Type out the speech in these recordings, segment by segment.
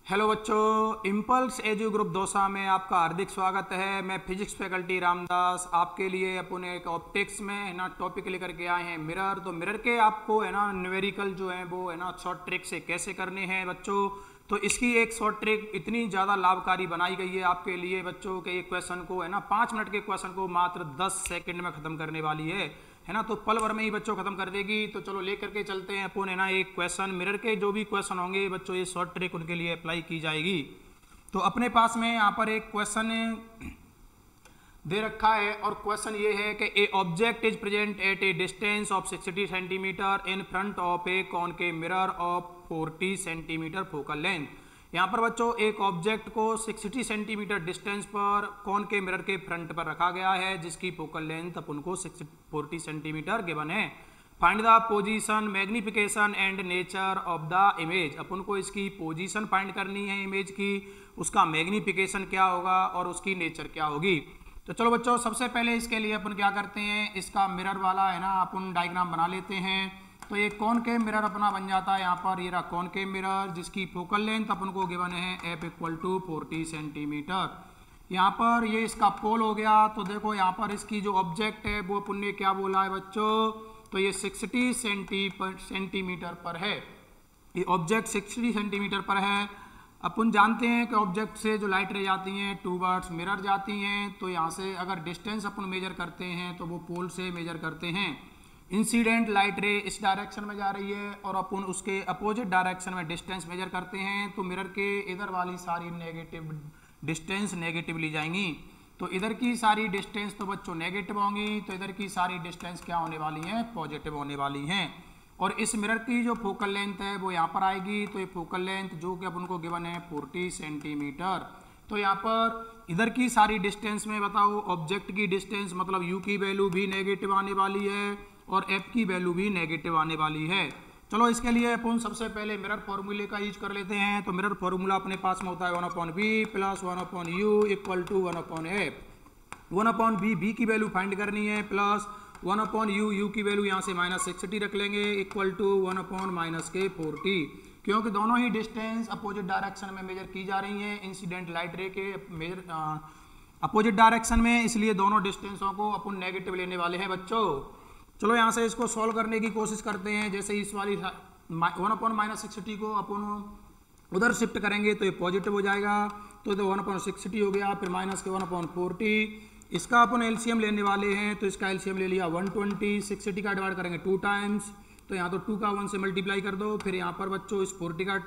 Hello बच्चों, impulse edu group Dausa में आपका हार्दिक स्वागत है। मैं फिजिक्स फैकल्टी रामदास आपके लिए अपन एक ऑप्टिक्स में है ना टॉपिक लेकर के आए हैं मिरर। तो मिरर के आपको है ना न्यूमेरिकल जो है वो है ना शॉर्ट ट्रिक से कैसे करने हैं बच्चों। तो इसकी एक शॉर्ट ट्रिक इतनी ज़्यादा लाभकारी बनाई गई है आपके लिए बच्चों के एक क्वेश्चन को है ना 5 मिनट के क्वेश्चन को मात्र 10 सेकेंड में ख़त्म करने वाली है ना। तो पल भर में ही बच्चों खत्म कर देगी। तो चलो लेकर के चलते हैं अपन है ना एक क्वेश्चन। मिरर के जो भी क्वेश्चन होंगे बच्चों ये शॉर्ट ट्रिक उनके लिए अप्लाई की जाएगी। तो अपने पास में यहाँ पर एक क्वेश्चन दे रखा है और क्वेश्चन ये है कि ए object is present at A distance of 60 centimetre in front of A concave mirror of 40 centimetre focal length. यहाँ पर बच्चों एक ऑब्जेक्ट को 60 सेंटीमीटर डिस्टेंस पर कॉनकेव मिरर के फ्रंट पर रखा गया है जिसकी फोकल लेंथ अपन को 40 सेंटीमीटर गिवन है। Find the position, magnification and nature of the image. अपन को इसकी पोजीशन फाइंड करनी है इमेज की, उसका मैग्निफिकेशन क्या होगा और उसकी नेचर क्या होगी। तो चलो बच्चों सबसे पहले इसके लिए अपन क्या करते हैं, इसका मिरर वाला है ना अपन डायग्राम बना लेते हैं। तो ये कॉनकेव मिरर अपना बन जाता है। यहाँ पर ये रहा कॉनकेव मिरर जिसकी फोकल लेंथ अपन को गिवन है f = 40 सेंटीमीटर। यहाँ पर ये इसका पोल हो गया। तो देखो यहाँ पर इसकी जो ऑब्जेक्ट है वो अपन ने क्या बोला है बच्चों, तो ये 60 सेंटीमीटर पर है। ये ऑब्जेक्ट 60 सेंटीमीटर पर है। अपन जानते हैं कि ऑब्जेक्ट से जो लाइट रे जाती हैं टूवर्ड्स मिरर जाती हैं। तो यहाँ से अगर डिस्टेंस अपन मेजर करते हैं तो वो पोल से मेजर करते हैं। इंसिडेंट लाइट रे इस डायरेक्शन में जा रही है और अपन उसके अपोजिट डायरेक्शन में डिस्टेंस मेजर करते हैं। तो मिरर के इधर वाली सारी नेगेटिव डिस्टेंस नेगेटिव ली जाएंगी। तो इधर की सारी डिस्टेंस तो बच्चों नेगेटिव होंगी, तो इधर की सारी डिस्टेंस क्या होने वाली हैं, पॉजिटिव होने वाली हैं। और इस मिरर की जो फोकल लेंथ है वो यहाँ पर आएगी। तो ये फोकल लेंथ जो कि अपन को गिवन है 40 सेंटीमीटर। तो यहाँ पर इधर की सारी डिस्टेंस में बताओ ऑब्जेक्ट की डिस्टेंस मतलब u की वैल्यू भी नेगेटिव आने वाली है और f की वैल्यू भी नेगेटिव आने वाली है। चलो इसके लिए अपन सबसे पहले मिरर फॉर्मूले का यूज कर लेते हैं। तो मिरर फॉर्मूला अपने पास में होता है 1/v + 1/u = 1/f। 1/v b की वैल्यू फाइंड करनी है प्लस 1/u की वैल्यू यहाँ से -60 रख लेंगे = 1/-40, क्योंकि दोनों ही डिस्टेंस अपोजिट डायरेक्शन में मेजर की जा रही हैं इंसिडेंट लाइट रे के मेजर अपोजिट डायरेक्शन में, इसलिए दोनों डिस्टेंसों को अपन नेगेटिव लेने वाले हैं बच्चों। चलो यहाँ से इसको सॉल्व करने की कोशिश करते हैं। जैसे इस वाली 1/-60 को अपन उधर शिफ्ट करेंगे तो ये पॉजिटिव हो जाएगा। तो 1/60 हो गया, फिर माइनस के 1/40। इसका अपन एलसीएम लेने वाले हैं। तो इसका एलसीएम ले लिया 120। 60 का डिवाइड करेंगे 2 टाइम्स, तो यहाँ तो 2 का 1 से मल्टीप्लाई कर दो। फिर यहाँ पर बच्चों इस 40 का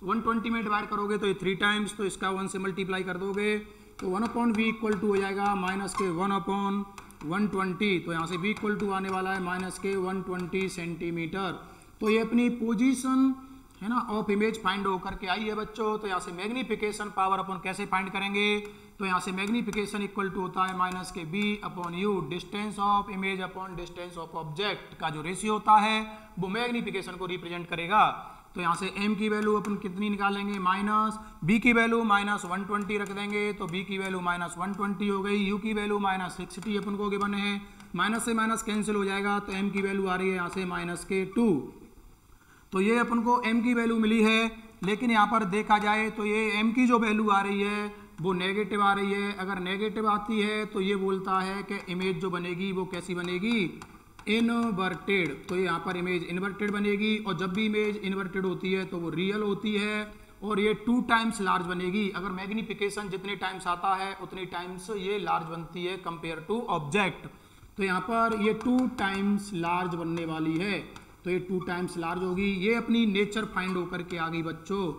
120 में डिवाइड करोगे तो ये 3 टाइम्स, तो इसका 1 से मल्टीप्लाई कर दोगे तो 1/v = हो जाएगा माइनस के 1/120। तो यहाँ से v = आने वाला है माइनस के 120 सेंटीमीटर। तो ये अपनी पोजीशन है ना ऑफ इमेज फाइंड होकर के आई है बच्चों। तो यहाँ से मैग्निफिकेशन पावर अपन कैसे फाइंड करेंगे, तो यहाँ से मैग्निफिकेशन इक्वल टू होता है माइनस के b/u distance of image upon distance of object का जो रेशियो होता है वो मैग्निफिकेशन को रिप्रेजेंट करेगा। तो यहाँ से m की वैल्यू अपन कितनी निकालेंगे, माइनस b की वैल्यू -120 रख देंगे। तो b की वैल्यू -120 हो गई। u की वैल्यू -60 अपन को गिवन है, माइनस से माइनस कैंसिल हो जाएगा। तो m की वैल्यू आ रही है यहाँ से -2। तो ये अपन को m की वैल्यू मिली है। लेकिन यहाँ पर देखा जाए तो ये m की जो वैल्यू आ रही है वो नेगेटिव आ रही है। अगर नेगेटिव आती है तो ये बोलता है कि इमेज जो बनेगी वो कैसी बनेगी, इनवर्टेड। तो यहाँ पर इमेज इन्वर्टेड बनेगी और जब भी इमेज इन्वर्टेड होती है तो वो रियल होती है और ये 2 टाइम्स लार्ज बनेगी। अगर मैग्निफिकेशन जितने टाइम्स आता है उतनी टाइम्स ये लार्ज बनती है कंपेयर टू ऑब्जेक्ट। तो यहाँ पर ये 2 टाइम्स लार्ज बनने वाली है। तो ये 2 टाइम्स लार्ज होगी। ये अपनी नेचर फाइंड होकर के आ गई बच्चों।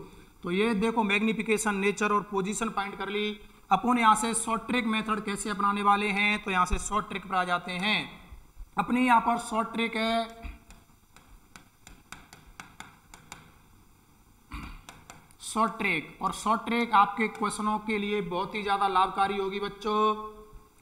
तो ये देखो मैग्निफिकेशन, नेचर और पोजीशन फाइंड कर ली। अपन यहाँ से शॉर्ट ट्रिक मेथड कैसे अपनाने वाले हैं, तो यहाँ से शॉर्ट ट्रिक पर आ जाते हैं। अपनी यहाँ पर शॉर्ट ट्रिक है शॉर्ट ट्रिक, और शॉर्ट ट्रिक आपके क्वेश्चनों के लिए बहुत ही ज्यादा लाभकारी होगी बच्चों।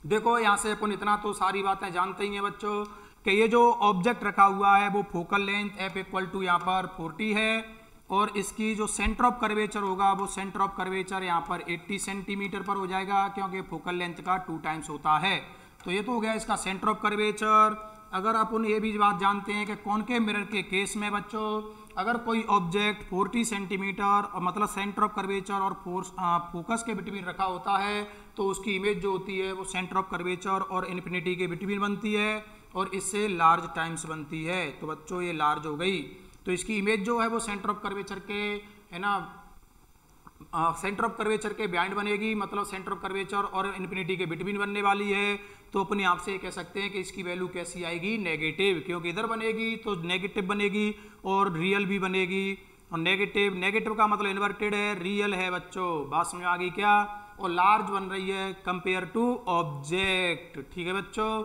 देखो यहाँ से अपन इतना तो सारी बातें जानते ही हैं बच्चों कि ये जो ऑब्जेक्ट रखा हुआ है वो फोकल लेंथ f = यहाँ पर 40 है और इसकी जो सेंटर ऑफ कर्वेचर होगा वो सेंटर ऑफ कर्वेचर यहाँ पर 80 सेंटीमीटर पर हो जाएगा, क्योंकि फोकल लेंथ का 2 टाइम्स होता है। तो ये तो हो गया इसका सेंटर ऑफ कर्वेचर। अगर अपन ये भी बात जानते हैं कि कॉनकेव मिरर के केस में बच्चों अगर कोई ऑब्जेक्ट 40 सेंटीमीटर और मतलब सेंटर ऑफ कर्वेचर और फोकस के बिटवीन रखा होता है तो उसकी इमेज जो होती है वो सेंटर ऑफ कर्वेचर और इन्फिनिटी के बिटवीन बनती है और इससे लार्ज टाइम्स बनती है। तो बच्चों ये लार्ज हो गई, तो इसकी इमेज जो है वो सेंटर ऑफ कर्वेचर के है ना सेंटर ऑफ कर्वेचर के बिहाइंड बनेगी, मतलब सेंटर ऑफ कर्वेचर और इन्फिनिटी के बिटवीन बनने वाली है। तो अपने आप से कह सकते हैं कि इसकी वैल्यू कैसी आएगी, नेगेटिव, क्योंकि इधर बनेगी तो नेगेटिव बनेगी और रियल भी बनेगी। और नेगेटिव, नेगेटिव का मतलब इन्वर्टेड है, रियल है बच्चों, बात समझ आ गई क्या। और लार्ज बन रही है कंपेयर टू ऑब्जेक्ट, ठीक है बच्चों।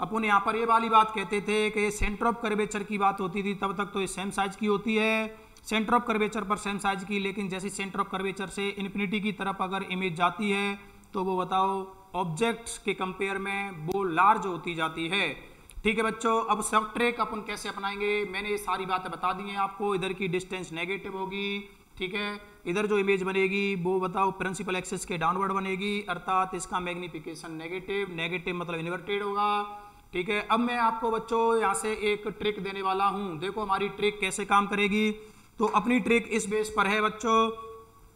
अपन यहाँ पर ये वाली बात कहते थे कि सेंटर ऑफ कर्वेचर की बात होती थी तब तक तो ये सेम साइज की होती है, सेंटर ऑफ कर्वेचर पर सेम साइज की, लेकिन जैसे सेंटर ऑफ कर्वेचर से इन्फिनिटी की तरफ अगर इमेज जाती है तो वो बताओ ऑब्जेक्ट्स के कंपेयर में वो लार्ज होती जाती है, ठीक है बच्चों। अब सब ट्रिक अपन कैसे अपनाएंगे, मैंने ये सारी बातें बता दी हैं आपको। इधर की डिस्टेंस नेगेटिव होगी, ठीक है, इधर जो इमेज बनेगी वो बताओ प्रिंसिपल एक्सिस के डाउनवर्ड बनेगी, अर्थात इसका मैग्निफिकेशन नेगेटिव, नेगेटिव मतलब इन्वर्टेड होगा, ठीक है। अब मैं आपको बच्चों यहाँ से एक ट्रिक देने वाला हूँ, देखो हमारी ट्रिक कैसे काम करेगी। तो अपनी ट्रिक इस बेस पर है बच्चों,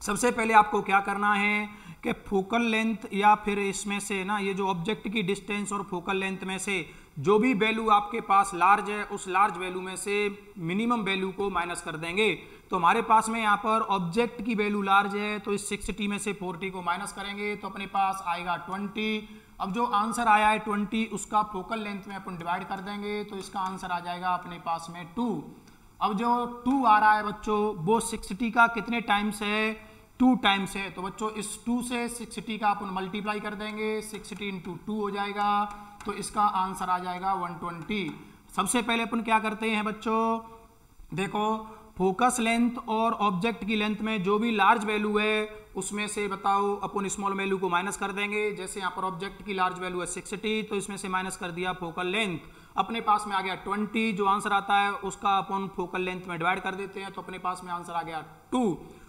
सबसे पहले आपको क्या करना है कि फोकल लेंथ या फिर इसमें से ना ये जो ऑब्जेक्ट की डिस्टेंस और फोकल लेंथ में से जो भी वैल्यू आपके पास लार्ज है उस लार्ज वैल्यू में से मिनिमम वैल्यू को माइनस कर देंगे। तो हमारे पास में यहाँ पर ऑब्जेक्ट की वैल्यू लार्ज है तो इस 60 में से 40 को माइनस करेंगे तो अपने पास आएगा 20। अब जो आंसर आया है 20 उसका फोकल लेंथ में अपन डिवाइड कर देंगे तो इसका आंसर आ जाएगा अपने पास में 2। अब जो 2 आ रहा है बच्चों वो 60 का कितने टाइम्स है, 2 टाइम्स है। तो बच्चों इस 2 से 60 का अपन मल्टीप्लाई कर देंगे, 60 इंटू 2 हो जाएगा, तो इसका आंसर आ जाएगा 120। सबसे पहले अपन क्या करते हैं बच्चों, देखो फोकस लेंथ और ऑब्जेक्ट की लेंथ में जो भी लार्ज वैल्यू है उसमें से बताओ अपन स्मॉल वैल्यू को माइनस कर देंगे। जैसे यहाँ पर ऑब्जेक्ट की लार्ज वैल्यू है 60 तो इसमें से माइनस कर दिया फोकल लेंथ, अपने पास में आ गया 20। जो आंसर आता है उसका अपन फोकल लेंथ में डिवाइड कर देते हैं तो अपने पास में आंसर आ गया 2।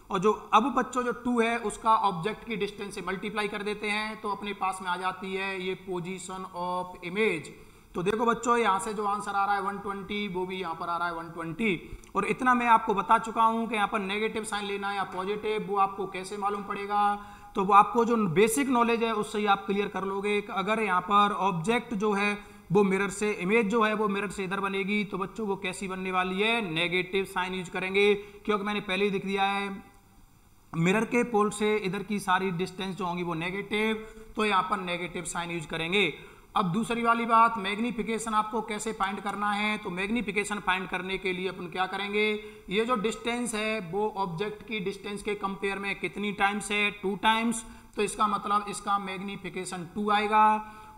और जो अब बच्चों जो 2 है उसका ऑब्जेक्ट की डिस्टेंस से मल्टीप्लाई कर देते हैं तो अपने पास में आ जाती है ये पोजीशन ऑफ इमेज। तो देखो बच्चों यहाँ से जो आंसर आ रहा है 120 वो भी यहाँ पर आ रहा है 120। और इतना मैं आपको बता चुका हूँ कि यहाँ पर नेगेटिव साइन लेना है या पॉजिटिव वो आपको कैसे मालूम पड़ेगा। तो वो आपको जो बेसिक नॉलेज है उससे ही आप क्लियर कर लोगे। अगर यहाँ पर ऑब्जेक्ट जो है वो मिरर से, इमेज जो है वो मिरर से इधर बनेगी तो बच्चों वो कैसी बनने वाली है, नेगेटिव साइन यूज करेंगे, क्योंकि मैंने पहले ही दिख दिया है मिरर के पोल से इधर की सारी डिस्टेंस जो होंगी वो नेगेटिव, तो यहाँ पर नेगेटिव साइन यूज करेंगे। अब दूसरी वाली बात, मैग्निफिकेशन आपको कैसे फाइंड करना है। तो मैग्निफिकेशन फाइंड करने के लिए अपन क्या करेंगे, ये जो डिस्टेंस है वो ऑब्जेक्ट की डिस्टेंस के कंपेयर में कितनी टाइम्स है, 2 टाइम्स, तो इसका मतलब इसका मैग्निफिकेशन 2 आएगा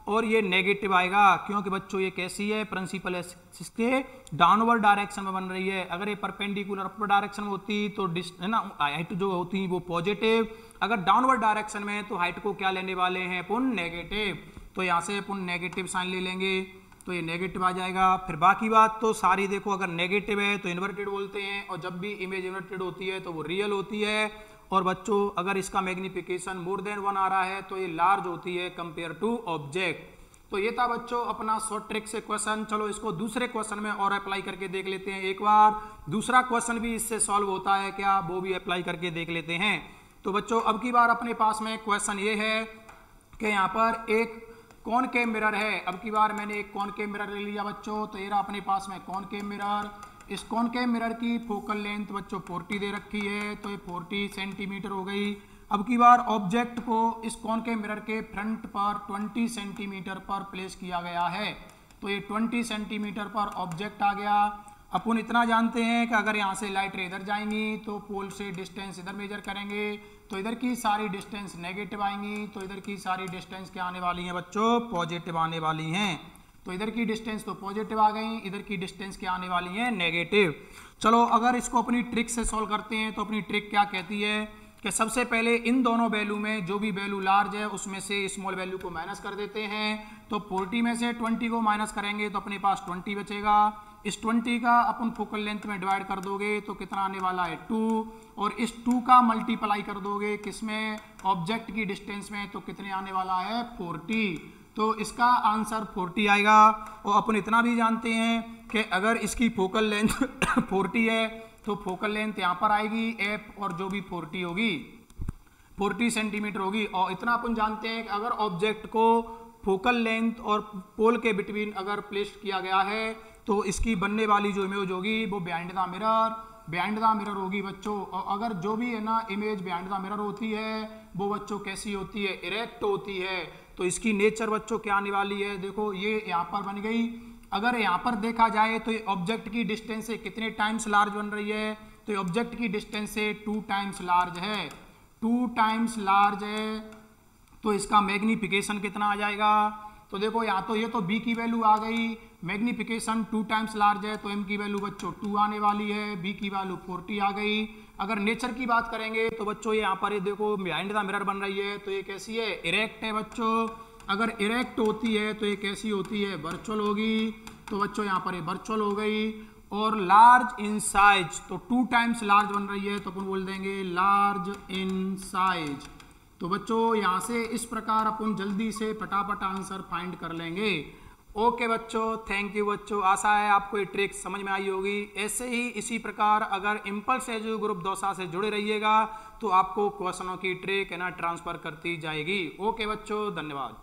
और ये नेगेटिव आएगा, क्योंकि बच्चों ये कैसी है, प्रिंसिपल एक्सिस के डाउनवर्ड डायरेक्शन में बन रही है। अगर ये परपेंडिकुलर अपर डायरेक्शन में होती तो है ना हाइट जो होती वो पॉजिटिव, अगर डाउनवर्ड डायरेक्शन में तो हाइट को क्या लेने वाले हैं अपन, नेगेटिव। तो यहाँ से अपन नेगेटिव साइन ले लेंगे तो ये नेगेटिव आ जाएगा। फिर बाकी बात तो सारी देखो, अगर नेगेटिव है तो इन्वर्टेड बोलते हैं और जब भी इमेज इन्वर्टेड होती है तो वो रियल होती है। और बच्चों अगर इसका मैग्निफिकेशन मोर देन 1 आ रहा है तो ये लार्ज होती है कंपेयर टू ऑब्जेक्ट। तो ये था बच्चों अपना शॉर्ट ट्रिक से क्वेश्चन। चलो इसको दूसरे क्वेश्चन में और अप्लाई करके देख लेते हैं एक बार। दूसरा क्वेश्चन भी इससे सॉल्व होता है क्या, वो भी अप्लाई करके देख लेते हैं। तो बच्चों अब की बार अपने पास में क्वेश्चन ये है कि यहाँ पर एक कॉनकेव मिरर है। अब की बार मैंने एक कॉनकेव मिरर ले लिया बच्चों, तो ये रहा अपने पास में कॉनकेव मिरर। इस कॉनकेव मिरर की फोकल लेंथ बच्चों 40 दे रखी है, तो ये 40 सेंटीमीटर हो गई। अब की बार ऑब्जेक्ट को इस कॉनकेव मिरर के फ्रंट पर 20 सेंटीमीटर पर प्लेस किया गया है, तो ये 20 सेंटीमीटर पर ऑब्जेक्ट आ गया। अपन इतना जानते हैं कि अगर यहाँ से लाइट रे इधर जाएंगी तो पोल से डिस्टेंस इधर मेजर करेंगे तो इधर की सारी डिस्टेंस नेगेटिव आएंगी, तो इधर की सारी डिस्टेंस क्या आने वाली हैं बच्चों, पॉजिटिव आने वाली हैं। तो इधर की डिस्टेंस तो पॉजिटिव आ गई, इधर की डिस्टेंस क्या आने वाली है, नेगेटिव। चलो अगर इसको अपनी ट्रिक से सॉल्व करते हैं तो अपनी ट्रिक क्या कहती है कि सबसे पहले इन दोनों वैल्यू में जो भी वैल्यू लार्ज है उसमें से स्मॉल वैल्यू को माइनस कर देते हैं। तो 40 में से 20 को माइनस करेंगे तो अपने पास 20 बचेगा। इस 20 का अपन फोकल लेंथ में डिवाइड कर दोगे तो कितना आने वाला है 2, और इस 2 का मल्टीप्लाई कर दोगे किसमें, ऑब्जेक्ट की डिस्टेंस में, तो कितने आने वाला है 40। तो इसका आंसर 40 आएगा। और अपन इतना भी जानते हैं कि अगर इसकी फोकल लेंथ 40 है तो फोकल लेंथ यहाँ पर आएगी एफ, और जो भी 40 होगी 40 सेंटीमीटर होगी। और इतना अपन जानते हैं कि अगर ऑब्जेक्ट को फोकल लेंथ और पोल के बिटवीन अगर प्लेस किया गया है तो इसकी बनने वाली जो इमेज होगी वो बिहाइंड द मिरर होगी बच्चों। और अगर जो भी है ना इमेज बिहाइंड द मिरर होती है वो बच्चों कैसी होती है, इरेक्ट होती है। तो इसकी नेचर बच्चों क्या आने वाली है, देखो ये यहाँ पर बन गई। अगर यहाँ पर देखा जाए तो ये ऑब्जेक्ट की डिस्टेंस से कितने टाइम्स लार्ज बन रही है, तो ये ऑब्जेक्ट की डिस्टेंस से 2 टाइम्स लार्ज है, 2 टाइम्स लार्ज है। तो इसका मैग्निफिकेशन कितना आ जाएगा, तो देखो यहाँ तो ये तो b की वैल्यू आ गई, मैग्निफिकेशन 2 टाइम्स लार्ज है तो m की वैल्यू बच्चों 2 आने वाली है, b की वैल्यू 40 आ गई। अगर नेचर की बात करेंगे तो बच्चों ये यहाँ पर ये देखो बिहाइंड द मिरर बन रही है, तो ये कैसी है, इरेक्ट है बच्चों। अगर इरेक्ट होती है तो ये कैसी होती है, वर्चुअल होगी। तो बच्चों यहाँ पर ये वर्चुअल हो गई। और लार्ज इन साइज, तो 2 टाइम्स लार्ज बन रही है तो अपन बोल देंगे लार्ज इन साइज। तो बच्चों यहाँ से इस प्रकार अपन जल्दी से फटाफट आंसर फाइंड कर लेंगे। ओके बच्चों, थैंक यू बच्चों, आशा है आपको ये ट्रिक समझ में आई होगी। ऐसे ही इसी प्रकार अगर इम्पल्स एजो ग्रुप दौसा से जुड़े रहिएगा तो आपको क्वेश्चनों की ट्रिक है ना ट्रांसफर करती जाएगी। ओके बच्चों, धन्यवाद।